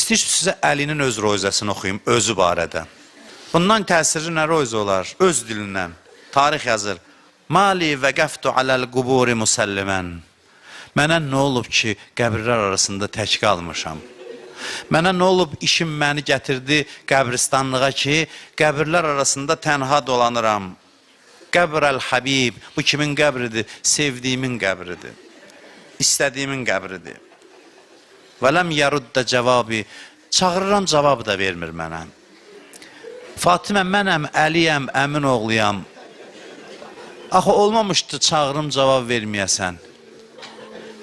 İstəyirsiniz sizə Əlinin öz roizəsini oxuyum, özü barədə. Bundan təsirli nə roizə olar? Öz dilindən. Tarix yazır. Mali və qəftu aləl quburi musallimən. Mənə nə olub ki, qəbirlər arasında tək qalmışam? Mənə nə olub işim məni gətirdi qəbristanlığa ki, qəbirlər arasında tənha dolanıram. Qəbrəl Habib, bu kimin qəbridir? Sevdiyimin qəbridir. İstədiyimin qəbridir. Və ləm yarudda cavabı, çağırıram, cavabı da vermir mənə. Fatimə, mənəm, Əliyəm, əmin oğluyam. Axı, olmamışdı çağırım, cavab verməyəsən.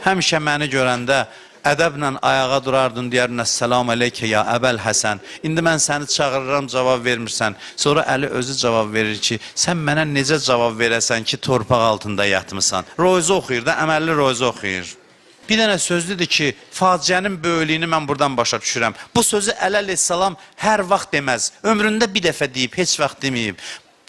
Həmişə məni görəndə ədəblə ayağa durardın, deyərdin, Əssəlamu aleykə ya Əbəl Həsən. İndi mən səni çağırıram, cavab vermirsən. Sonra Əli özü cavab verir ki, sən mənə necə cavab verəsən ki, torpaq altında yatmısan. Roizə oxuyur da, əməlli roizə oxuyur. Bir dənə sözdüdür ki, faciənin böyüklüyünü mən buradan başa düşürəm. Bu sözü Əli əleyhissalam hər vaxt deməz. Ömründə bir dəfə deyib, heç vaxt deməyib.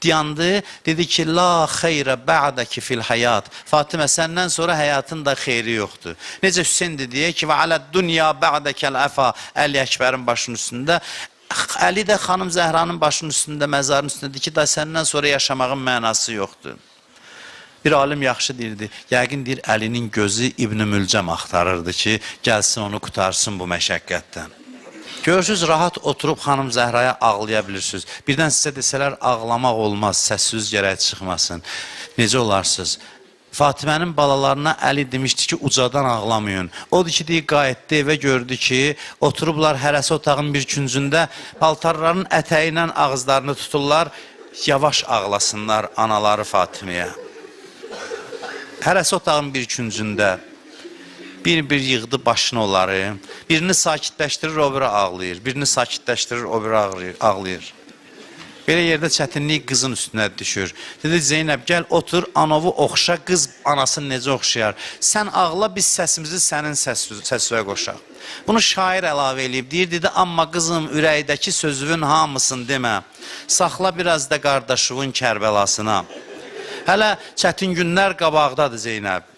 Dayandı, dedi ki, la xeyrə bə'dəki fil həyat. Fatimə, səndən sonra həyatın da xeyri yoxdur. Necə Hüseyin dedi ki, və aləd dünya bə'dəkəl əfa, Əli Əkbərin başının üstündə. Əli də xanım Zəhranın başının üstündə, məzarın üstündə ki, da səndən sonra yaşamağın mənası yoxdur. Bir alim yaxşı deyirdi, yəqin deyir, Əlinin gözü İbn-i Mülcəm axtarırdı ki, gəlsin onu qutarsın bu məşəqqətdən. Görürsünüz, rahat oturub xanım Zəhraya ağlaya bilirsiniz. Birdən sizə desələr, ağlamaq olmaz, səssiz gərək çıxmasın. Necə olarsınız? Fatimənin balalarına Əli demişdi ki, ucadan ağlamayın. Odur ki, deyir, qayıtdı evə gördü ki, oturublar hərəsi otağın bir küncündə, paltarların ətəyi ilə ağızlarını tuturlar, yavaş ağlasınlar anaları Fatiməyə. Hərəsi otağın bir küncündə bir yığdı başını onları, birini sakitləşdirir, o biri ağlayır, birini sakitləşdirir, o biri ağlayır. Belə yerdə çətinlik qızın üstünə düşür. Dedi, Zeynəb, gəl otur, anovu oxşa, qız anasını necə oxşayar. Sən ağla, biz səsimizi sənin səsvə qoşaq. Bunu şair əlavə eləyib, dedi, amma qızım, ürəkdəki sözünün hamısını demə, saxla biraz da qardaşının Kərbəlasına. Hələ çətin günlər qabaqdadır Zeynəb.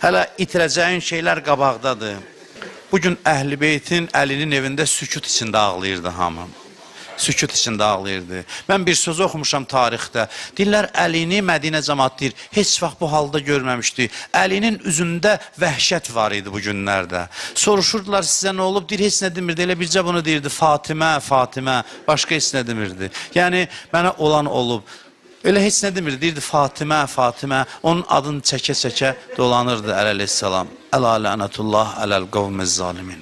Hələ itirəcəyin şeylər qabaqdadır. Bugün Əhl-i Beytin Əlinin evində sükut içində ağlayırdı hamı. Sükut içində ağlayırdı. Mən bir söz oxumuşam tarixdə. Deyirlər, Əlini Mədinə cəmaat deyir, heç vaxt bu halda görməmişdi. Əlinin üzündə vəhşət var idi bu günlərdə. Soruşurdular, sizə nə olub? Deyir, heç nə demirdi. Elə bircə bunu deyirdi, Fatimə, Fatimə, başqa heç nə demirdi. Yəni, mənə olan olub. Elə heç nə demirdi, deyirdi Fatimə, Fatimə, onun adını çəkə-çəkə dolanırdı Əli əleyhissalam. Ələ lənətullah ələl qavmiz zalimin.